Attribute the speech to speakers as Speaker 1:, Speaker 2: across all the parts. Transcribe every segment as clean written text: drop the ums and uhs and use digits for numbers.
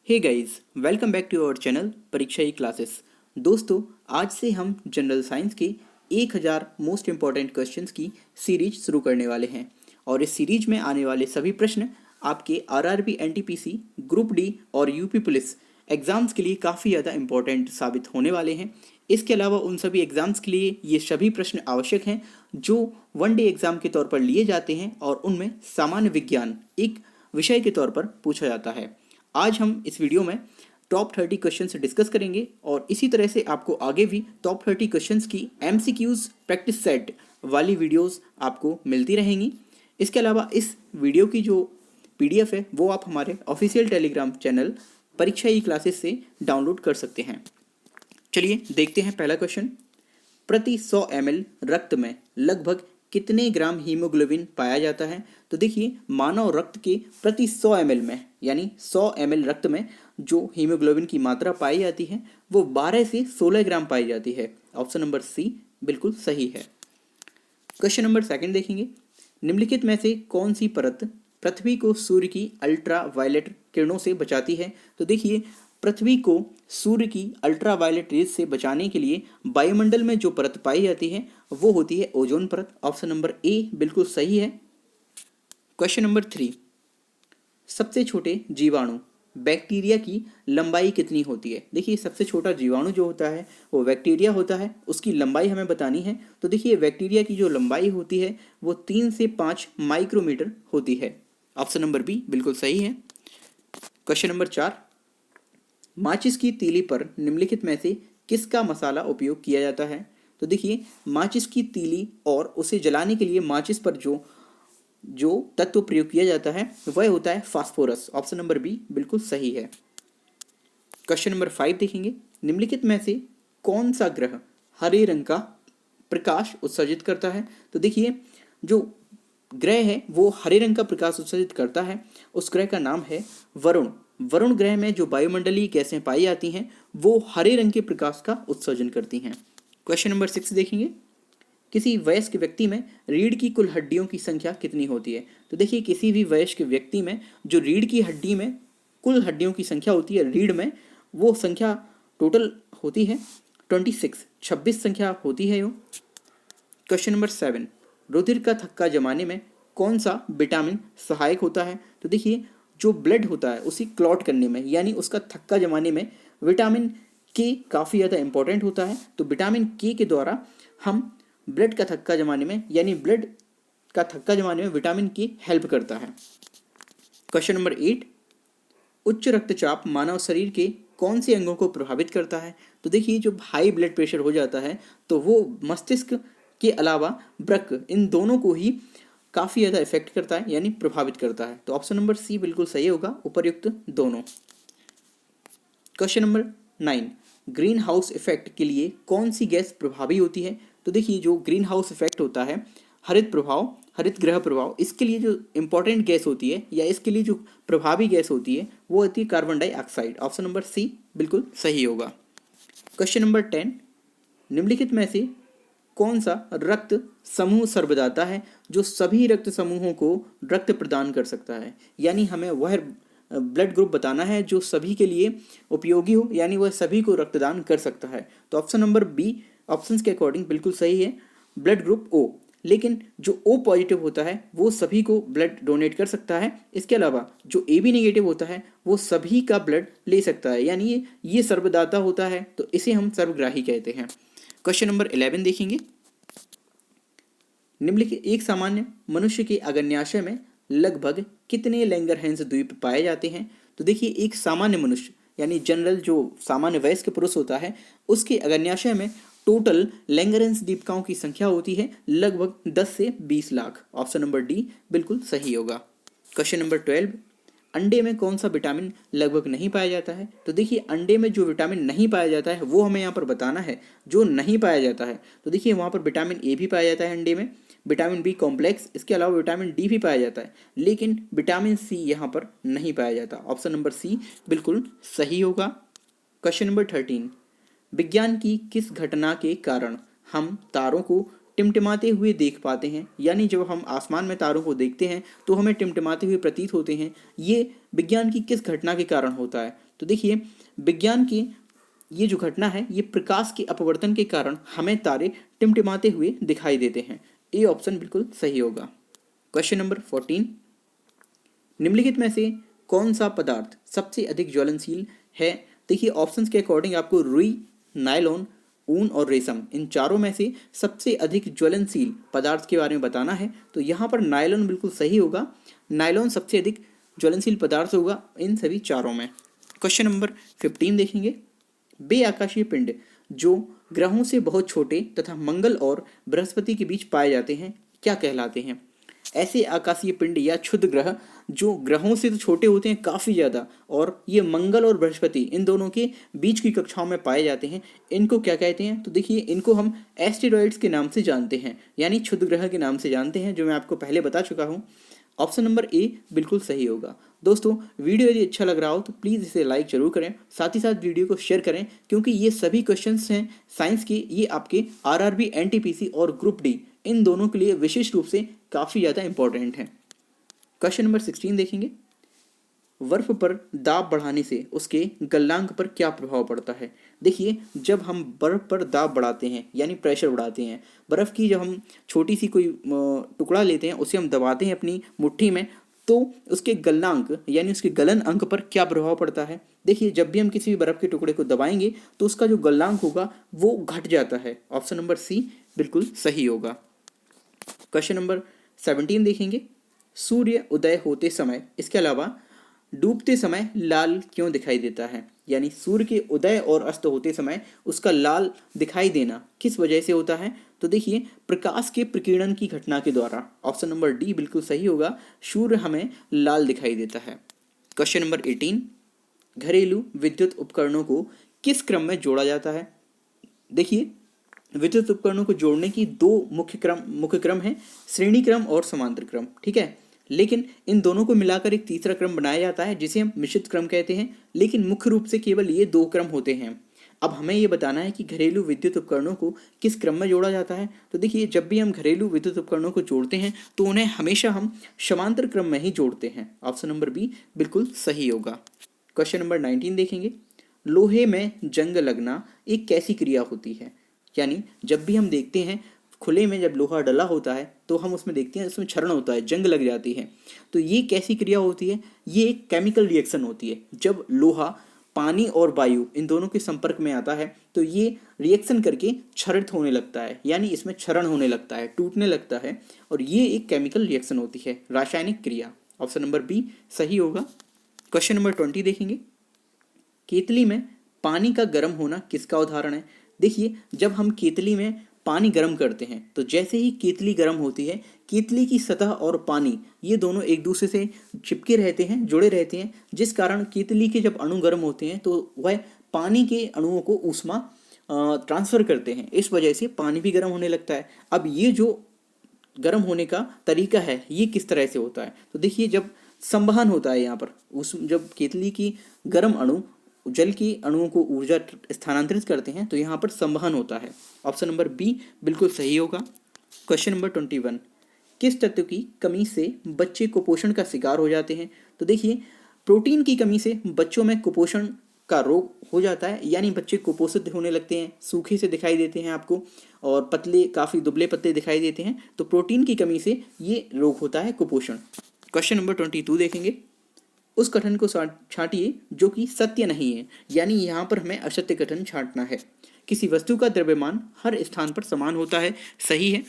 Speaker 1: Hey guys, welcome back to our channel Pariksha e classes. दोस्तों, आज से हम जनरल साइंस के 1000 मोस्ट इम्पॉर्टेंट क्वेश्चंस की सीरीज शुरू करने वाले हैं और इस सीरीज में आने वाले सभी प्रश्न आपके आरआरबी, एनटीपीसी, ग्रुप डी और यूपी पुलिस एग्जाम्स के लिए काफ़ी ज़्यादा इम्पॉर्टेंट साबित होने वाले हैं। इसके अलावा उन सभी एग्जाम्स के लिए ये सभी प्रश्न आवश्यक हैं जो वनडे एग्जाम के तौर पर लिए जाते हैं और उनमें सामान्य विज्ञान एक विषय के तौर पर पूछा जाता है। आज हम इस वीडियो में टॉप 30 क्वेश्चंस डिस्कस करेंगे और इसी तरह से आपको आगे भी टॉप 30 क्वेश्चंस की एमसीक्यूज प्रैक्टिस सेट वाली वीडियोस आपको मिलती रहेंगी। इसके अलावा इस वीडियो की जो पीडीएफ है वो आप हमारे official Telegram channel Pariksha e classes से डाउनलोड कर सकते हैं। चलिए देखते हैं पहला क्वेश्चन। प्रति 100 ml रक्त में लगभग कितने ग्राम हीमोग्लोबिन पाया जाता है? तो देखिए, मानव रक्त के प्रति 100 ml में यानी 100 ml रक्त में जो हीमोग्लोबिन की मात्रा पाई जाती है वो 12 से 16 ग्राम पाई जाती है। ऑप्शन नंबर सी बिल्कुल सही है। क्वेश्चन नंबर सेकंड देखेंगे। निम्नलिखित में से कौन सी परत पृथ्वी को सूर्य की अल्ट्रा वायलेट किरणों से बचाती है? तो देखिए, पृथ्वी को सूर्य की अल्ट्रा वायलेट रेज से बचाने के लिए वायुमंडल में जो परत पाई जाती है वो होती है ओजोन परत। ऑप्शन नंबर ए बिल्कुल सही है। Question number 3। सबसे छोटे जीवाणु बैक्टीरिया की लंबाई कितनी होती है? देखिए, सबसे छोटा जीवाणु जो होता है वो बैक्टीरिया होता है, उसकी लंबाई हमें बतानी है। तो देखिए, बैक्टीरिया की जो लंबाई होती है वो 3 से 5 माइक्रोमीटर होती है। ऑप्शन नंबर बी बिल्कुल सही है। Question number 4। माचिस की तीली पर निम्नलिखित में से किसका मसाला उपयोग किया जाता है? तो देखिए, माचिस की तीली और उसे जलाने के लिए माचिस पर जो तत्व प्रयोग किया जाता है वह होता है फास्फोरस। ऑप्शन नंबर बी बिल्कुल सही है। क्वेश्चन नंबर 5 देखेंगे। निम्नलिखित में से कौन सा ग्रह हरे रंग का प्रकाश उत्सर्जित करता है? तो देखिए, जो ग्रह है वो हरे रंग का प्रकाश उत्सर्जित करता है, उस ग्रह का नाम है वरुण। वरुण ग्रह में जो वायुमंडलीय गैसें पाई जाती हैं वो हरे रंग के प्रकाश का उत्सर्जन करती हैं। क्वेश्चन नंबर 6 देखेंगे। किसी वयस्क व्यक्ति में रीढ़ की कुल हड्डियों की संख्या कितनी होती है? तो देखिए, किसी भी वयस्क व्यक्ति में जो रीढ़ की हड्डी में कुल हड्डियों की संख्या होती है रीढ़ में, वो संख्या टोटल होती है 26 संख्या होती है। Question number 7। रुधिर का थक्का जमाने में कौन सा विटामिन सहायक होता है? तो देखिए, जो ब्लड होता है उसी क्लॉट करने में यानी उसका थक्का जमाने में विटामिन के काफ़ी ज़्यादा इंपॉर्टेंट होता है। तो विटामिन के द्वारा हम ब्लड का थक्का जमाने में यानी ब्लड का थक्का जमाने में विटामिन के हेल्प करता है। Question number 8। उच्च रक्तचाप मानव शरीर के कौन से अंगों को प्रभावित करता है? तो देखिए, जो हाई ब्लड प्रेशर हो जाता है तो वो मस्तिष्क के अलावा वृक्क, इन दोनों को ही काफ़ी ज़्यादा इफेक्ट करता है यानी प्रभावित करता है। तो ऑप्शन नंबर सी बिल्कुल सही होगा, उपर्युक्त दोनों। Question number 9। Green house effect के लिए कौन सी गैस प्रभावी होती है? तो देखिए, जो ग्रीन हाउस इफेक्ट होता है, हरित प्रभाव, हरित ग्रह प्रभाव, इसके लिए जो इंपॉर्टेंट गैस होती है या इसके लिए जो प्रभावी गैस होती है वो होती है carbon dioxide. Option number C बिल्कुल सही होगा। Question number 10। निम्नलिखित में से कौन सा रक्त समूह सर्वदाता है जो सभी रक्त समूहों को रक्त प्रदान कर सकता है? यानी हमें वह ब्लड ग्रुप बताना है जो सभी के लिए उपयोगी हो यानी वह सभी को रक्तदान कर सकता है। तो ऑप्शन नंबर बी ऑप्शंस के अकॉर्डिंग बिल्कुल सही है, ब्लड ग्रुप ओ। लेकिन जो ओ पॉजिटिव होता है वो सभी को ब्लड डोनेट कर सकता है। इसके अलावा जो ए बी नेगेटिव होता है वो सभी का ब्लड ले सकता है यानी ये सर्वदाता होता है, तो इसे हम सर्वग्राही कहते हैं। क्वेश्चन नंबर 11 देखेंगे। निम्नलिखित एक सामान्य मनुष्य के अग्न्याशय में लगभग कितने लैंगरहैंस द्वीप पाए जाते हैं? तो देखिए, एक सामान्य मनुष्य यानी जनरल जो सामान्य वयस्क पुरुष होता है उसके अग्न्याशय में टोटल लैंगरहैंस द्वीपिकाओं की संख्या होती है लगभग 10 से 20 लाख। ऑप्शन नंबर डी बिल्कुल सही होगा। Question number 12। अंडे में कौन सा विटामिन लगभग नहीं पाया जाता है? तो देखिए, अंडे में जो विटामिन नहीं पाया जाता है वो हमें यहाँ पर बताना है जो नहीं पाया जाता है। तो देखिए, वहाँ पर विटामिन ए भी पाया जाता है अंडे में, विटामिन बी कॉम्प्लेक्स, इसके अलावा विटामिन डी भी पाया जाता है, लेकिन विटामिन सी यहाँ पर नहीं पाया जाता। ऑप्शन नंबर सी बिल्कुल सही होगा। Question number 13। विज्ञान की किस घटना के कारण हम तारों को टिमटिमाते हुए देख पाते हैं? यानी जब हम आसमान में तारों को देखते हैं तो हमें टिमटिमाते हुए प्रतीत होते हैं। ये विज्ञान की किस घटना के कारण होता है? तो तो देखिए विज्ञान की ये जो घटना है ये प्रकाश के अपवर्तन के कारण हमें तारे टिमटिमाते हुए दिखाई देते हैं। ए ऑप्शन बिल्कुल सही होगा। क्वेश्चन नंबर 14, निम्नलिखित में से कौन सा पदार्थ सबसे अधिक ज्वलनशील है? देखिए ऑप्शंस के अकॉर्डिंग आपको रुई, नायलॉन, ऊन और रेशम, इन चारों में से सबसे अधिक ज्वलनशील पदार्थ के बारे में बताना है। तो यहाँ पर नायलॉन बिल्कुल सही होगा। नायलॉन सबसे अधिक ज्वलनशील पदार्थ होगा इन सभी चारों में। क्वेश्चन नंबर 15 देखेंगे, बे आकाशीय पिंड जो ग्रहों से बहुत छोटे तथा मंगल और बृहस्पति के बीच पाए जाते हैं क्या कहलाते हैं? ऐसे आकाशीय पिंड या क्षुद्र ग्रह जो ग्रहों से तो छोटे होते हैं काफ़ी ज़्यादा और ये मंगल और बृहस्पति इन दोनों के बीच की कक्षाओं में पाए जाते हैं, इनको क्या कहते हैं? तो देखिए इनको हम एस्टेरॉइड्स के नाम से जानते हैं, यानी क्षुद्र ग्रह के नाम से जानते हैं, जो मैं आपको पहले बता चुका हूँ। ऑप्शन नंबर ए बिल्कुल सही होगा। दोस्तों वीडियो यदि अच्छा लग रहा हो तो प्लीज़ इसे लाइक जरूर करें, साथ ही साथ वीडियो को शेयर करें, क्योंकि ये सभी क्वेश्चंस हैं साइंस के, ये आपके आरआरबी, एनटीपीसी और ग्रुप डी इन दोनों के लिए विशेष रूप से काफ़ी ज़्यादा इंपॉर्टेंट हैं। क्वेश्चन नंबर 16 देखेंगे, बर्फ पर दाब बढ़ाने से उसके गलनांक पर क्या प्रभाव पड़ता है? देखिए जब हम बर्फ पर दाब बढ़ाते हैं यानी प्रेशर बढ़ाते हैं, बर्फ़ की जब हम छोटी सी कोई टुकड़ा लेते हैं, उसे हम दबाते हैं अपनी मुट्ठी में, तो उसके गलनांक यानी उसके गलन अंक पर क्या प्रभाव पड़ता है? देखिए जब भी हम किसी भी बर्फ़ के टुकड़े को दबाएंगे तो उसका जो गलनांक होगा वो घट जाता है। ऑप्शन नंबर सी बिल्कुल सही होगा। क्वेश्चन नंबर 17 देखेंगे, सूर्य उदय होते समय इसके अलावा डूबते समय लाल क्यों दिखाई देता है? यानी सूर्य के उदय और अस्त होते समय उसका लाल दिखाई देना किस वजह से होता है? तो देखिए प्रकाश के प्रकीर्णन की घटना के द्वारा। ऑप्शन नंबर डी बिल्कुल सही होगा, सूर्य हमें लाल दिखाई देता है। क्वेश्चन नंबर 18, घरेलू विद्युत उपकरणों को किस क्रम में जोड़ा जाता है? देखिए विद्युत उपकरणों को जोड़ने की दो मुख्य क्रम है, श्रेणी क्रम और समांतर क्रम, ठीक है। लेकिन इन दोनों को मिलाकर एक तीसरा क्रम बनाया जाता है जिसे हम मिश्रित क्रम कहते हैं, लेकिन मुख्य रूप से केवल ये दो क्रम होते हैं। अब हमें ये बताना है कि घरेलू विद्युत उपकरणों को किस क्रम में जोड़ा जाता है। तो देखिए जब भी हम घरेलू विद्युत उपकरणों को जोड़ते हैं तो उन्हें हमेशा हम समांतर क्रम में ही जोड़ते हैं। ऑप्शन नंबर बी बिल्कुल सही होगा। क्वेश्चन नंबर 19 देखेंगे, लोहे में जंग लगना एक कैसी क्रिया होती है? यानी जब भी हम देखते हैं खुले में जब लोहा डला होता है तो हम उसमें देखते हैं उसमें क्षरण होता है, जंग लग जाती है। तो ये कैसी क्रिया होती है? ये एक केमिकल रिएक्शन होती है। जब लोहा पानी और वायु इन दोनों के संपर्क में आता है तो ये रिएक्शन करके क्षरित होने लगता है, यानी इसमें क्षरण होने लगता है, टूटने लगता है, और ये एक केमिकल रिएक्शन होती है, रासायनिक क्रिया। ऑप्शन नंबर बी सही होगा। क्वेश्चन नंबर 20 देखेंगे, केतली में पानी का गर्म होना किसका उदाहरण है? देखिए जब हम केतली में पानी गर्म करते हैं तो जैसे ही केतली गर्म होती है, केतली की सतह और पानी ये दोनों एक दूसरे से चिपके रहते हैं, जुड़े रहते हैं, जिस कारण केतली के जब अणु गर्म होते हैं तो वह पानी के अणुओं को ऊष्मा ट्रांसफर करते हैं। इस वजह से पानी भी गर्म होने लगता है। अब ये जो गर्म होने का तरीका है ये किस तरह से होता है? तो देखिए जब संवहन होता है यहाँ पर, उस जब केतली की गर्म अणु जल की अणुओं को ऊर्जा स्थानांतरित करते हैं तो यहाँ पर संवहन होता है। ऑप्शन नंबर बी बिल्कुल सही होगा। क्वेश्चन नंबर 21, किस तत्व की कमी से बच्चे कुपोषण का शिकार हो जाते हैं? तो देखिए प्रोटीन की कमी से बच्चों में कुपोषण का रोग हो जाता है, यानी बच्चे कुपोषित होने लगते हैं, सूखे से दिखाई देते हैं आपको, और पतले काफ़ी दुबले पतले दिखाई देते हैं। तो प्रोटीन की कमी से ये रोग होता है कुपोषण। क्वेश्चन नंबर 22 देखेंगे, उस कथन को छांटिए जो कि सत्य नहीं है, यानी यहाँ पर हमें असत्य कथन छांटना है। किसी वस्तु का द्रव्यमान हर स्थान पर समान होता है, सही है।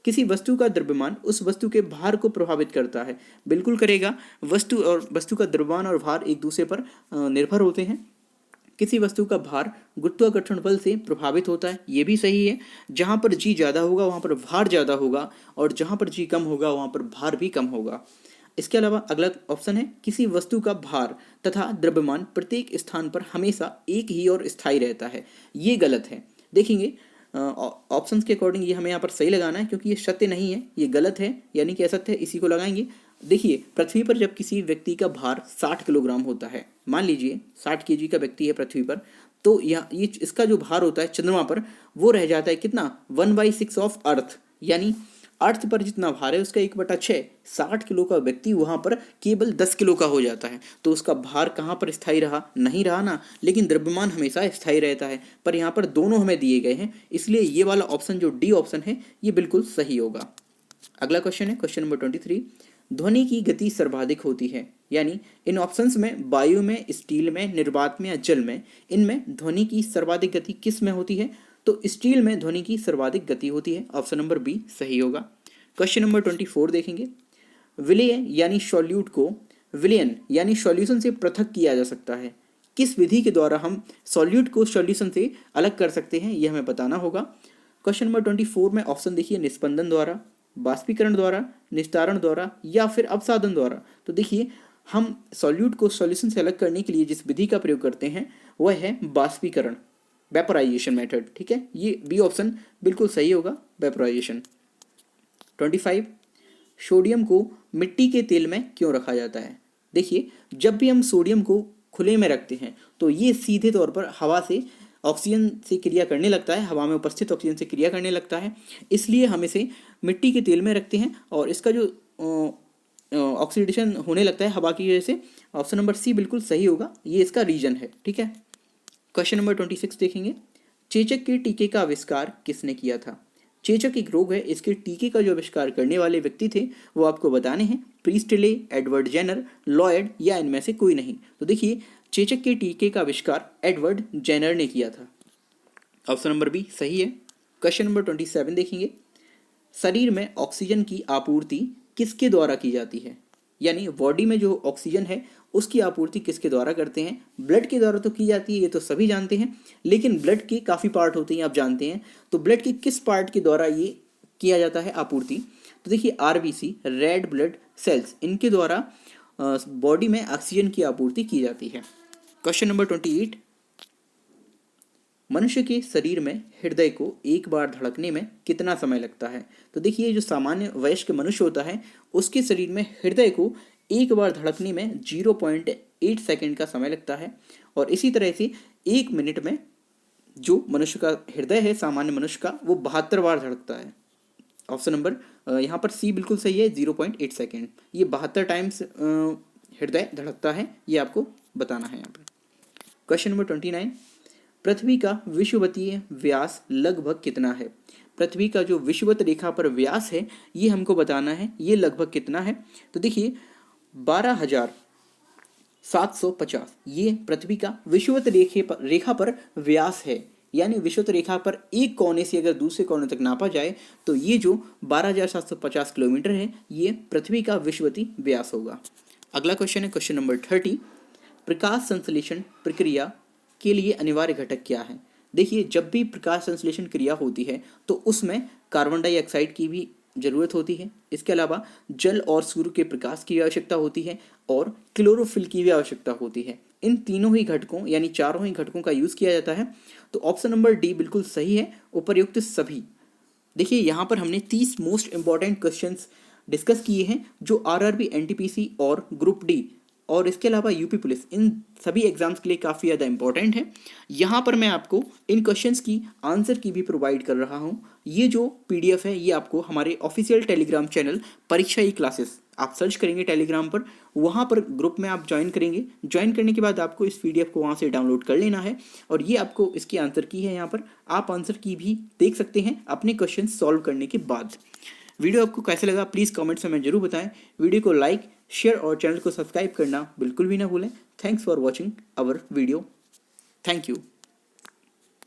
Speaker 1: किसी वस्तु का द्रव्यमान उस वस्तु के भार को प्रभावित करता है, बिल्कुल करेगा। वस्तु का द्रव्यमान और भार एक दूसरे पर निर्भर होते हैं। किसी वस्तु का भार गुरुत्वाकर्षण बल से प्रभावित होता है, ये भी सही है। जहाँ पर जी ज़्यादा होगा वहाँ पर भार ज़्यादा होगा, और जहाँ पर जी कम होगा वहाँ पर भार भी कम होगा। इसके अलावा अगला ऑप्शन है, किसी वस्तु का भार तथा द्रव्यमान प्रत्येक स्थान पर हमेशा एक ही और स्थायी रहता है, ये गलत है। देखेंगे ऑप्शंस के अकॉर्डिंग ये हमें यहाँ पर सही लगाना है, क्योंकि ये सत्य नहीं है, ये गलत है, यानी कि असत्य है, इसी को लगाएंगे। देखिए पृथ्वी पर जब किसी व्यक्ति का भार 60 किलोग्राम होता है, मान लीजिए 60 केजी का व्यक्ति है पृथ्वी पर, तो ये इसका जो भार होता है चंद्रमा पर वो रह जाता है कितना, 1/6 ऑफ अर्थ, यानी अर्थ पर जितना भार है उसका 1/6, 60 किलो का व्यक्ति वहाँ पर केवल 10 किलो का हो जाता है, तो उसका भार कहाँ पर स्थायी रहा, नहीं रहा ना, लेकिन द्रव्यमान हमेशा स्थायी रहता है। पर यहाँ पर दोनों हमें दिए गए हैं, इसलिए ये वाला ऑप्शन जो डी ऑप्शन है ये बिल्कुल सही होगा। अगला क्वेश्चन है क्वेश्चन नंबर 23, ध्वनि की गति सर्वाधिक होती है, यानी इन ऑप्शंस में वायु में, स्टील में, निर्वात में या जल में, इनमें ध्वनि की सर्वाधिक गति किस में होती है? तो स्टील में ध्वनि की सर्वाधिक गति होती है, ऑप्शन नंबर बी सही होगा। क्वेश्चन नंबर 24 देखेंगे, विलय यानी सॉल्यूट को विलयन यानी सॉल्यूशन से पृथक किया जा सकता है, किस विधि के द्वारा हम सॉल्यूट को सॉल्यूशन से अलग कर सकते हैं, यह हमें बताना होगा। क्वेश्चन नंबर 24 में ऑप्शन देखिए, निस्पंदन द्वारा, बाष्पीकरण द्वारा, निस्तारण द्वारा या फिर अपसादन द्वारा। तो देखिए हम सॉल्यूट को सॉल्यूशन से अलग करने के लिए जिस विधि का प्रयोग करते हैं वह है बाष्पीकरण, वेपोराइजेशन मेथड, ठीक है, ये बी ऑप्शन बिल्कुल सही होगा, वेपोराइजेशन। 25, सोडियम को मिट्टी के तेल में क्यों रखा जाता है? देखिए जब भी हम सोडियम को खुले में रखते हैं तो ये सीधे तौर पर हवा से ऑक्सीजन से क्रिया करने लगता है, हवा में उपस्थित ऑक्सीजन से क्रिया करने लगता है, इसलिए हम इसे मिट्टी के तेल में रखते हैं और इसका जो ऑक्सीडेशन होने लगता है हवा की वजह से, ऑप्शन नंबर सी बिल्कुल सही होगा, ये इसका रीजन है, ठीक है। क्वेश्चन नंबर 26 देखेंगे, चेचक के टीके का आविष्कार किसने किया था? चेचक एक रोग है, इसके टीके का जो आविष्कार करने वाले व्यक्ति थे वो आपको बताने हैं, प्रीस्टले, एडवर्ड जेनर, लॉयड या इनमें से कोई नहीं। तो देखिए चेचक के टीके का आविष्कार एडवर्ड जेनर ने किया था, ऑप्शन नंबर बी सही है। क्वेश्चन नंबर 27 देखेंगे, शरीर में ऑक्सीजन की आपूर्ति किसके द्वारा की जाती है? यानी बॉडी में जो ऑक्सीजन है उसकी आपूर्ति किसके द्वारा करते हैं? ब्लड के द्वारा तो की जाती है, ये तो सभी जानते हैं, लेकिन ब्लड के काफ़ी पार्ट होते हैं, आप जानते हैं, तो ब्लड के किस पार्ट के द्वारा ये किया जाता है आपूर्ति? तो देखिए आरबीसी, रेड ब्लड सेल्स, इनके द्वारा बॉडी में ऑक्सीजन की आपूर्ति की जाती है। क्वेश्चन नंबर 28, मनुष्य के शरीर में हृदय को एक बार धड़कने में कितना समय लगता है? तो देखिए जो सामान्य वयस्क मनुष्य होता है उसके शरीर में हृदय को एक बार धड़कने में 0.8 सेकंड का समय लगता है, और इसी तरह से 1 मिनट में जो मनुष्य का हृदय है सामान्य मनुष्य का वो 72 बार धड़कता है, ऑप्शन नंबर यहाँ पर सी बिल्कुल सही है, 0.8 सेकेंड, ये 72 टाइम्स हृदय धड़कता है, ये आपको बताना है यहाँ पर। क्वेश्चन नंबर 29, पृथ्वी का विषुवतीय व्यास लगभग कितना है? पृथ्वी का जो विषुवत रेखा पर व्यास है ये हमको बताना है, ये लगभग कितना है? तो देखिए 12,750 ये पृथ्वी का विषुवत रेखा पर व्यास है, यानी विषुवत रेखा पर एक कोने से अगर दूसरे कोने तक नापा जाए तो ये जो 12,750 किलोमीटर है ये पृथ्वी का विषुवती व्यास होगा। अगला क्वेश्चन है क्वेश्चन नंबर 30, प्रकाश संश्लेषण प्रक्रिया के लिए अनिवार्य घटक क्या है? देखिए जब भी प्रकाश संश्लेषण क्रिया होती है तो उसमें कार्बन डाइऑक्साइड की भी जरूरत होती है, इसके अलावा जल और सूर्य के प्रकाश की आवश्यकता होती है और क्लोरोफिल की भी आवश्यकता होती है। इन तीनों ही घटकों यानी चारों ही घटकों का यूज किया जाता है, तो ऑप्शन नंबर डी बिल्कुल सही है, उपर्युक्त सभी। देखिए यहाँ पर हमने 30 मोस्ट इंपॉर्टेंट क्वेश्चंस डिस्कस किए हैं जो आरआरबी, एनटीपीसी और ग्रुप डी और इसके अलावा यूपी पुलिस, इन सभी एग्जाम्स के लिए काफ़ी ज़्यादा इंपॉर्टेंट है। यहाँ पर मैं आपको इन क्वेश्चंस की आंसर की भी प्रोवाइड कर रहा हूँ। ये जो पीडीएफ है ये आपको हमारे official Telegram channel Pariksha e classes, आप सर्च करेंगे टेलीग्राम पर, वहाँ पर ग्रुप में आप ज्वाइन करेंगे, ज्वाइन करने के बाद आपको इस पीडीएफ को वहाँ से डाउनलोड कर लेना है और ये आपको इसकी आंसर की है, यहाँ पर आप आंसर की भी देख सकते हैं अपने क्वेश्चन सॉल्व करने के बाद। वीडियो आपको कैसे लगा प्लीज़ कमेंट्स में जरूर बताएं। वीडियो को लाइक, शेयर और चैनल को सब्सक्राइब करना बिल्कुल भी ना भूलें। Thanks for watching our video. Thank you.